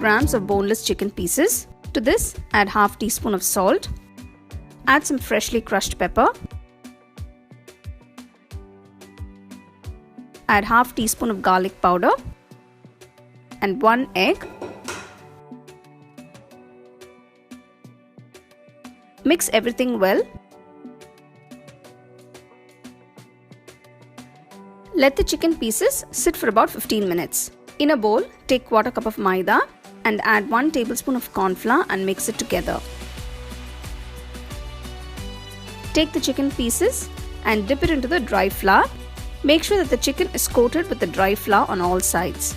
grams of boneless chicken pieces. To this, add half teaspoon of salt. Add some freshly crushed pepper. Add half teaspoon of garlic powder and 1 egg. Mix everything well. Let the chicken pieces sit for about 15 minutes. In a bowl, take quarter cup of maida and add 1 tablespoon of corn flour and mix it together. Take the chicken pieces and dip it into the dry flour. Make sure that the chicken is coated with the dry flour on all sides.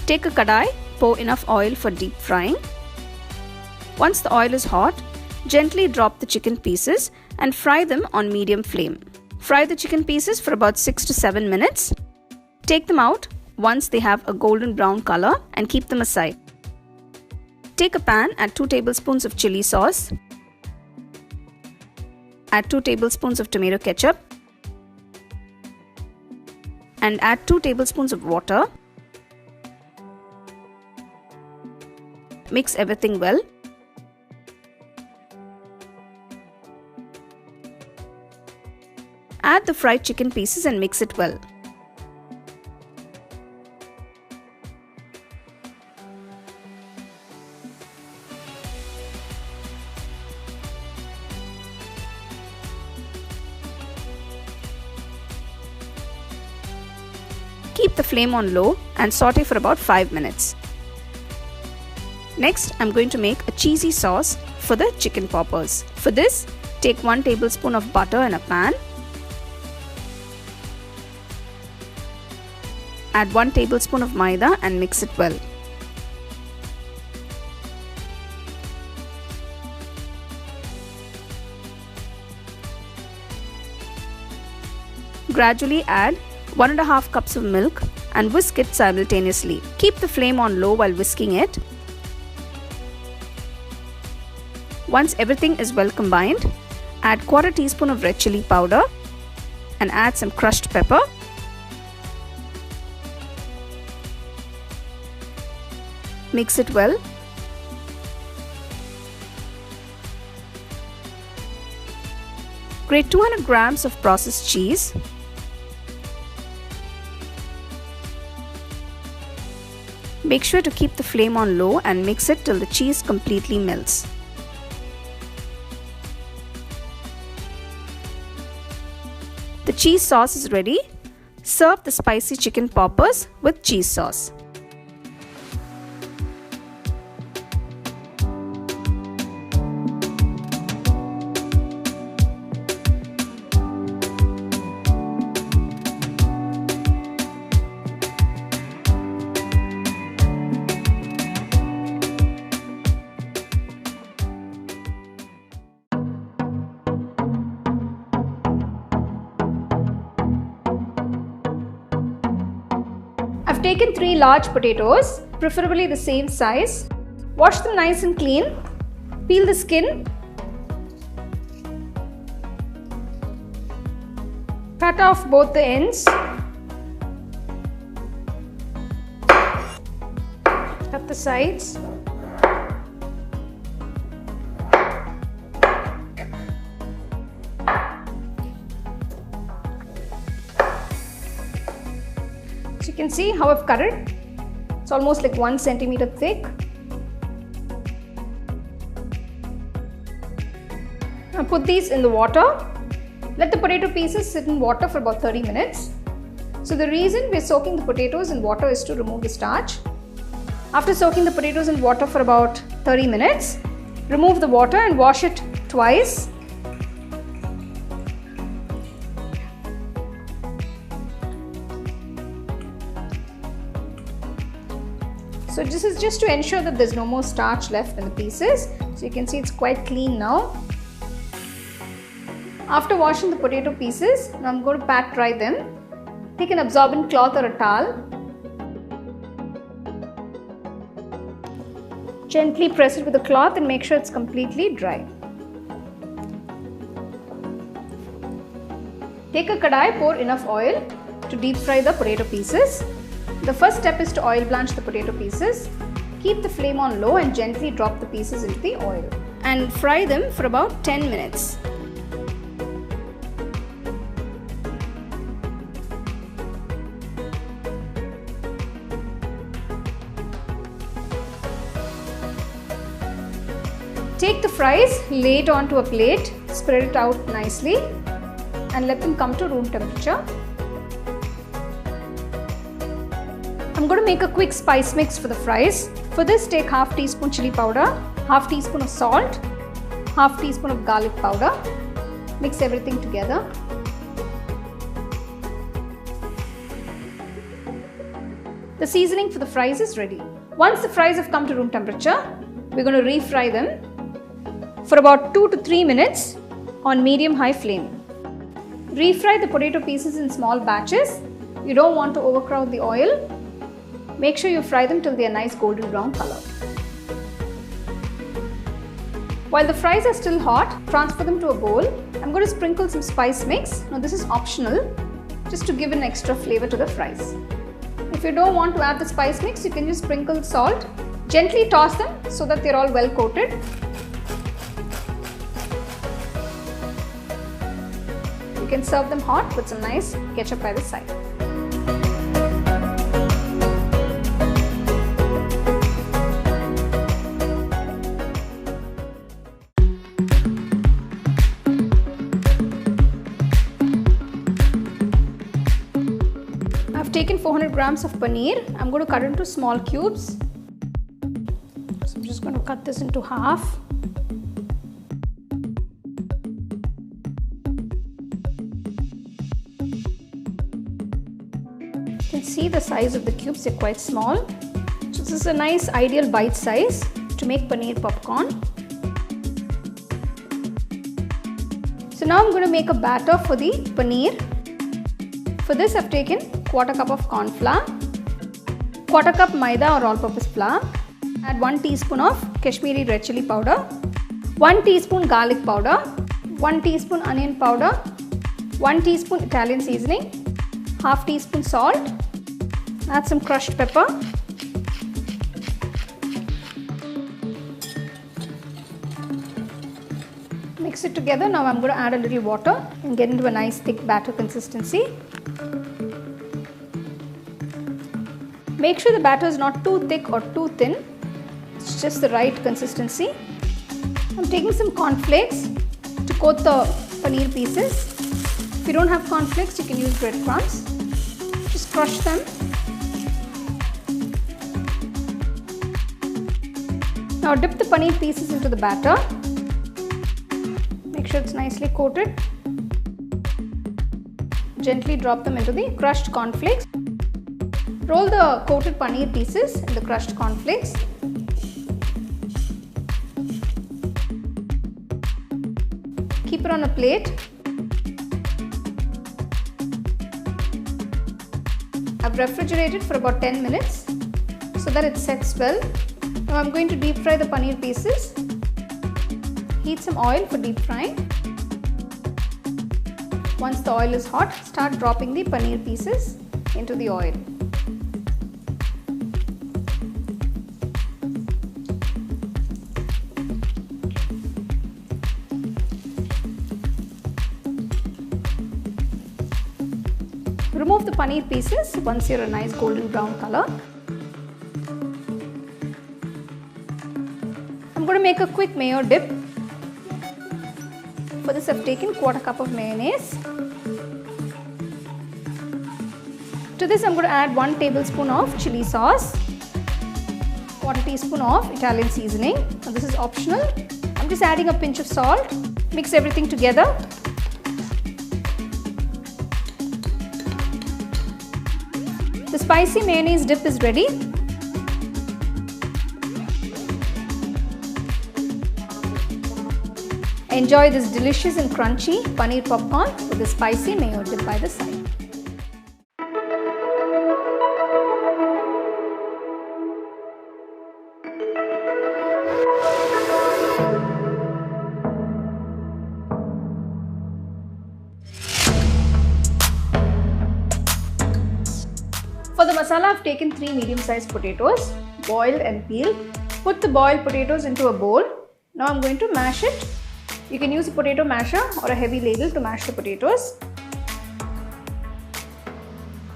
Take a kadai, pour enough oil for deep frying. Once the oil is hot, gently drop the chicken pieces and fry them on medium flame. Fry the chicken pieces for about 6 to 7 minutes. Take them out once they have a golden brown color and keep them aside. Take a pan, add 2 tablespoons of chili sauce. Add 2 tablespoons of tomato ketchup. And add 2 tablespoons of water. Mix everything well. Add the fried chicken pieces and mix it well. Keep the flame on low and saute for about 5 minutes. Next, I'm going to make a cheesy sauce for the chicken poppers. For this, take 1 tablespoon of butter in a pan. Add 1 tablespoon of maida and mix it well. Gradually add 1.5 cups of milk and whisk it simultaneously. Keep the flame on low while whisking it. Once everything is well combined, add quarter teaspoon of red chili powder and add some crushed pepper. Mix it well. Grate 200 grams of processed cheese. Make sure to keep the flame on low and mix it till the cheese completely melts. The cheese sauce is ready. Serve the spicy chicken poppers with cheese sauce. I've taken 3 large potatoes, preferably the same size. Wash them nice and clean. Peel the skin. Cut off both the ends. Cut the sides. So you can see how I've cut it. It's almost like 1 centimeter thick. Now put these in the water. Let the potato pieces sit in water for about 30 minutes. So the reason we're soaking the potatoes in water is to remove the starch. After soaking the potatoes in water for about 30 minutes, remove the water and wash it twice. So this is just to ensure that there's no more starch left in the pieces. So you can see it's quite clean now. After washing the potato pieces, now I'm going to pat dry them. Take an absorbent cloth or a towel. Gently press it with a cloth and make sure it's completely dry. Take a kadai, pour enough oil. to deep fry the potato pieces. The first step is to oil blanch the potato pieces. Keep the flame on low and gently drop the pieces into the oil and fry them for about 10 minutes. Take the fries, lay it onto a plate, spread it out nicely and let them come to room temperature. I'm going to make a quick spice mix for the fries. For this, take half teaspoon chili powder, half teaspoon of salt, half teaspoon of garlic powder. Mix everything together. The seasoning for the fries is ready. Once the fries have come to room temperature, we're going to refry them for about 2 to 3 minutes on medium-high flame. Refry the potato pieces in small batches. You don't want to overcrowd the oil. Make sure you fry them till they are nice golden brown color. While the fries are still hot, transfer them to a bowl. I'm going to sprinkle some spice mix. Now this is optional, just to give an extra flavor to the fries. If you don't want to add the spice mix, you can just sprinkle salt. Gently toss them so that they're all well coated. You can serve them hot with some nice ketchup by the side. I've taken 400 grams of paneer. I'm going to cut it into small cubes. So I'm just going to cut this into half. You can see the size of the cubes, they're quite small. So this is a nice ideal bite size to make paneer popcorn. So now I'm going to make a batter for the paneer. For this I've taken quarter cup of corn flour, quarter cup maida or all-purpose flour, add 1 teaspoon of Kashmiri red chili powder, 1 teaspoon garlic powder, 1 teaspoon onion powder, 1 teaspoon Italian seasoning, half teaspoon salt, add some crushed pepper, mix it together. Now I'm going to add a little water and get into a nice thick batter consistency. Make sure the batter is not too thick or too thin, it's just the right consistency. I'm taking some cornflakes to coat the paneer pieces. If you don't have cornflakes, you can use breadcrumbs. Just crush them. Now dip the paneer pieces into the batter. Make sure it's nicely coated. Gently drop them into the crushed cornflakes. Roll the coated paneer pieces in the crushed cornflakes. Keep it on a plate. I've refrigerated for about 10 minutes so that it sets well. Now I'm going to deep fry the paneer pieces. Heat some oil for deep frying. Once the oil is hot, start dropping the paneer pieces into the oil. Remove the paneer pieces once you're a nice golden brown color. I'm going to make a quick mayo dip. For this I've taken quarter cup of mayonnaise. To this I'm going to add 1 tablespoon of chili sauce, 1 teaspoon of Italian seasoning. Now this is optional. I'm just adding a pinch of salt. Mix everything together. The spicy mayonnaise dip is ready. Enjoy this delicious and crunchy paneer popcorn with a spicy mayo dip by the side. For the masala, I've taken 3 medium-sized potatoes, boiled and peeled. Put the boiled potatoes into a bowl. Now I'm going to mash it. You can use a potato masher or a heavy ladle to mash the potatoes.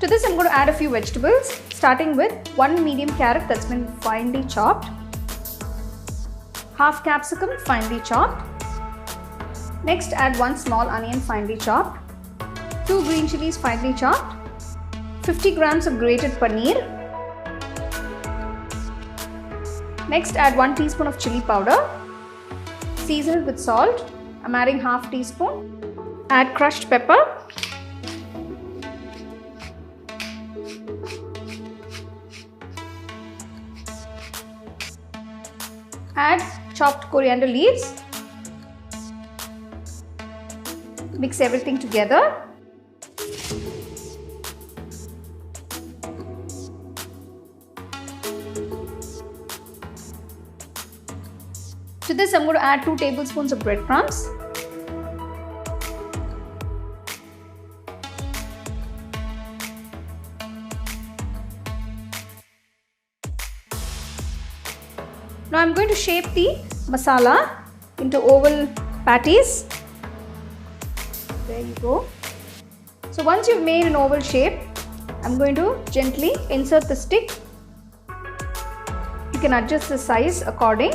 To this, I'm going to add a few vegetables, starting with 1 medium carrot that's been finely chopped, half capsicum finely chopped. Next, add 1 small onion finely chopped, 2 green chilies finely chopped, 50 grams of grated paneer. Next, add 1 teaspoon of chili powder. Season it with salt. I'm adding half teaspoon. Add crushed pepper. Add chopped coriander leaves. Mix everything together. To this, I'm going to add 2 tablespoons of breadcrumbs. Now I'm going to shape the masala into oval patties. There you go. So once you've made an oval shape, I'm going to gently insert the stick. You can adjust the size according.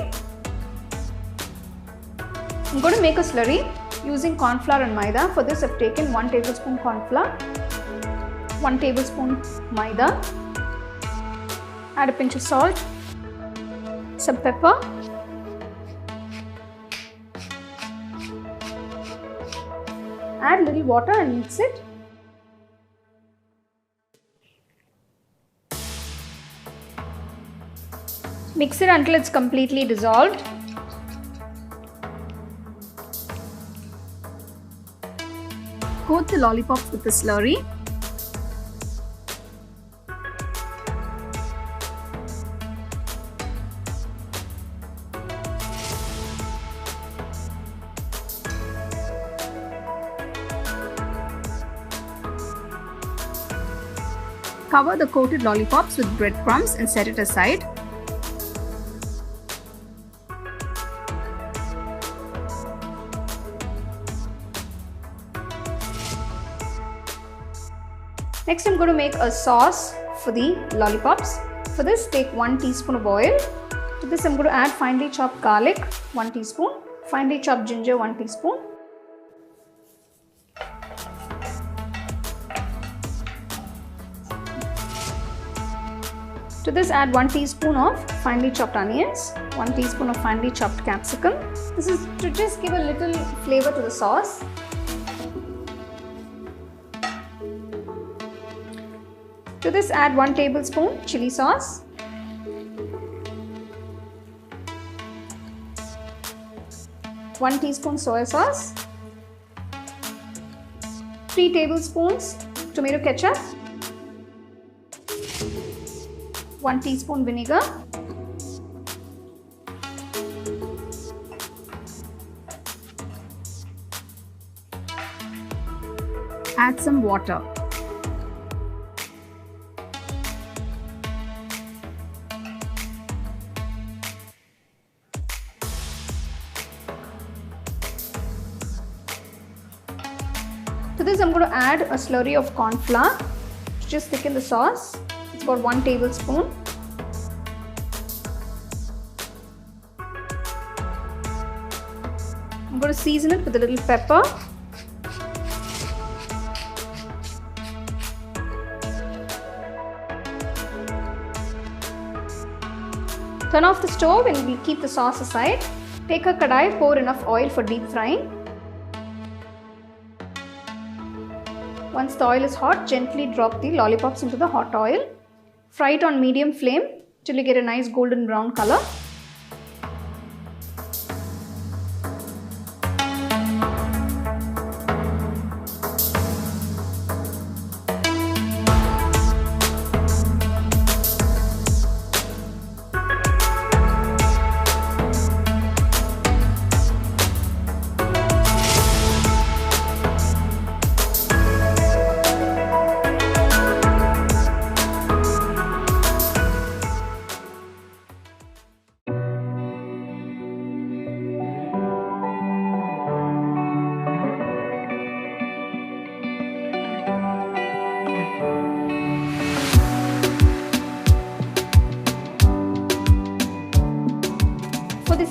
I'm going to make a slurry using corn flour and maida. For this, I've taken 1 tablespoon corn flour, 1 tablespoon maida. Add a pinch of salt, some pepper, add a little water and mix it. Mix it until it's completely dissolved. Coat the lollipops with the slurry. Cover the coated lollipops with breadcrumbs and set it aside. Next, I'm going to make a sauce for the lollipops. For this, take 1 teaspoon of oil. To this, I'm going to add finely chopped garlic, 1 teaspoon, finely chopped ginger, 1 teaspoon. To this, add 1 teaspoon of finely chopped onions, 1 teaspoon of finely chopped capsicum. This is to just give a little flavor to the sauce. To this, add 1 tablespoon chili sauce, one teaspoon soy sauce, 3 tablespoons tomato ketchup, 1 teaspoon vinegar, add some water. To this, I'm going to add a slurry of corn flour to just thicken the sauce. It's about 1 tablespoon. I'm going to season it with a little pepper. Turn off the stove and we'll keep the sauce aside. Take a kadai, pour enough oil for deep frying. Once the oil is hot, gently drop the lollipops into the hot oil. Fry it on medium flame till you get a nice golden brown color.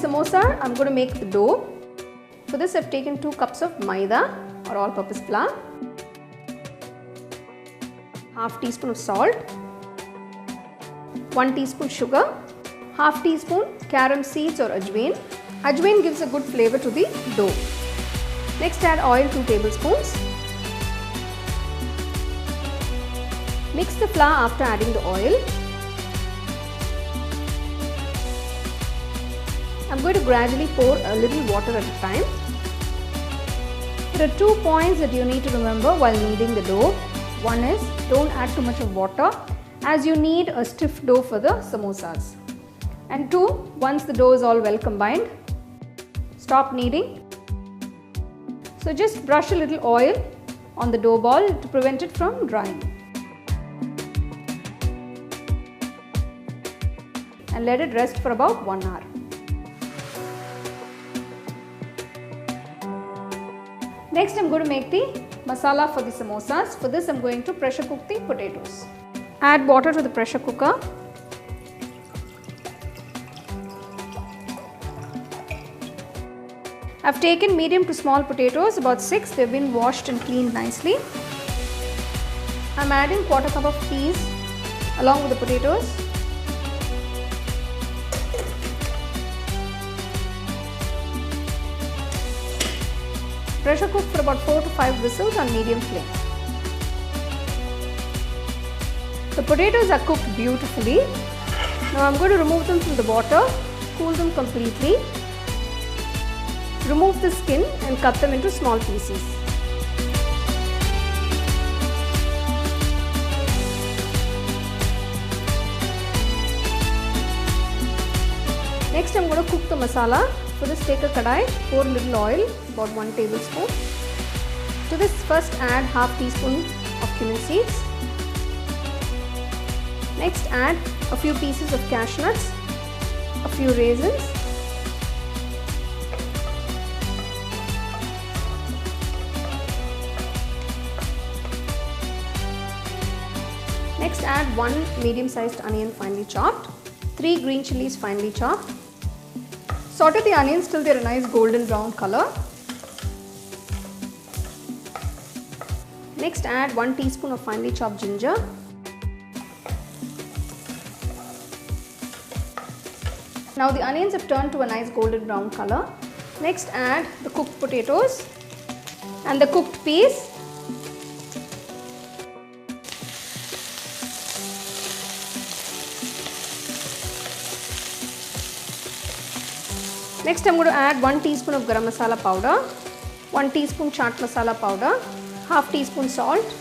samosa, I'm going to make the dough. For this, I've taken 2 cups of maida or all-purpose flour, half teaspoon of salt, 1 teaspoon sugar, half teaspoon carom seeds or ajwain. Ajwain gives a good flavor to the dough. Next, add oil 2 tablespoons. Mix the flour after adding the oil. I'm going to gradually pour a little water at a time. There are 2 points that you need to remember while kneading the dough. One is, don't add too much of water, as you need a stiff dough for the samosas. And 2, once the dough is all well combined, stop kneading. So just brush a little oil on the dough ball to prevent it from drying. And let it rest for about 1 hour. Next, I'm going to make the masala for the samosas. For this, I'm going to pressure cook the potatoes. Add water to the pressure cooker. I've taken medium to small potatoes, about 6. They've been washed and cleaned nicely. I'm adding 1/4 cup of peas along with the potatoes. Pressure cook for about 4 to 5 whistles on medium flame. The potatoes are cooked beautifully. Now I'm going to remove them from the water, cool them completely, remove the skin and cut them into small pieces. Next, I'm going to cook the masala. For this, take a kadai, pour a little oil, about 1 tablespoon. To this, first add half teaspoon of cumin seeds. Next, add a few pieces of cashew nuts, a few raisins, next add 1 medium-sized onion finely chopped, 3 green chilies finely chopped. Saute the onions till they're a nice golden brown color. Next, add 1 teaspoon of finely chopped ginger. Now the onions have turned to a nice golden brown color. Next, add the cooked potatoes and the cooked peas. Next, I'm going to add 1 teaspoon of garam masala powder, 1 teaspoon chaat masala powder, half teaspoon salt,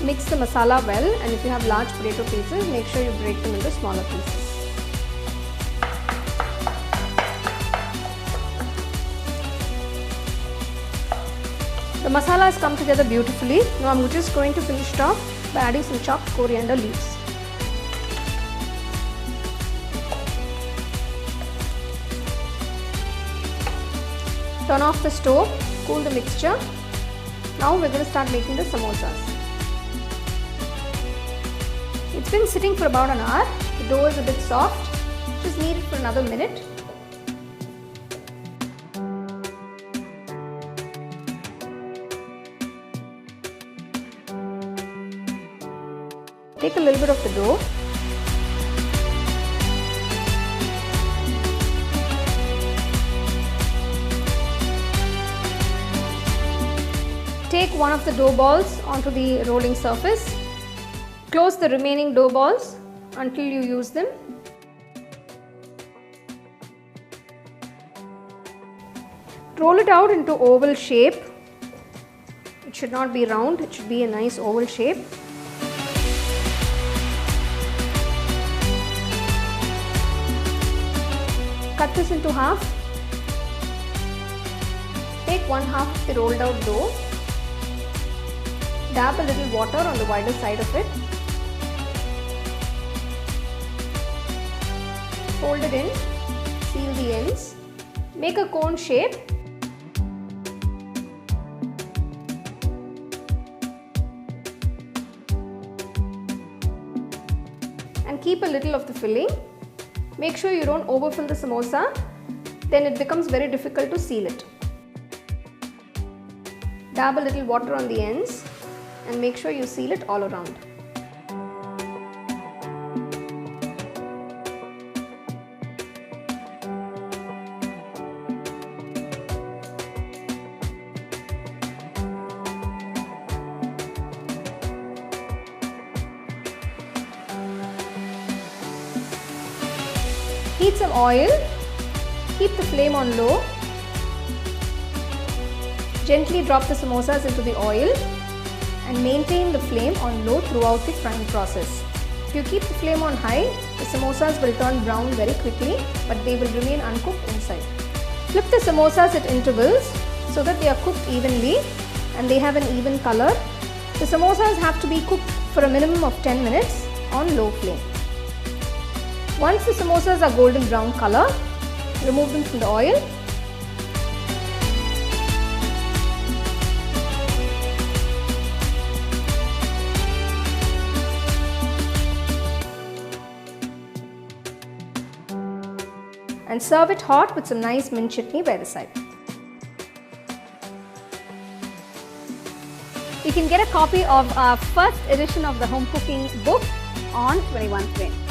mix the masala well, and if you have large potato pieces, make sure you break them into smaller pieces. The masala has come together beautifully. Now I'm just going to finish it off by adding some chopped coriander leaves. Turn off the stove, cool the mixture. Now we're going to start making the samosas. It's been sitting for about an hour. The dough is a bit soft. Just knead it for another minute. Take a little bit of the dough. Take one of the dough balls onto the rolling surface. Close the remaining dough balls until you use them. Roll it out into oval shape. It should not be round, it should be a nice oval shape. Cut this into half. Take 1/2 of the rolled out dough. Dab a little water on the wider side of it. Fold it in, seal the ends, make a cone shape. and keep a little of the filling. Make sure you don't overfill the samosa, then it becomes very difficult to seal it. Dab a little water on the ends and make sure you seal it all around. Heat some oil, keep the flame on low, gently drop the samosas into the oil and maintain the flame on low throughout the frying process. If you keep the flame on high, the samosas will turn brown very quickly, but they will remain uncooked inside. Flip the samosas at intervals so that they are cooked evenly and they have an even color. The samosas have to be cooked for a minimum of 10 minutes on low flame. Once the samosas are golden brown color, remove them from the oil. And serve it hot with some nice mint chutney by the side. You can get a copy of our first edition of the home cooking book on 21 Frame.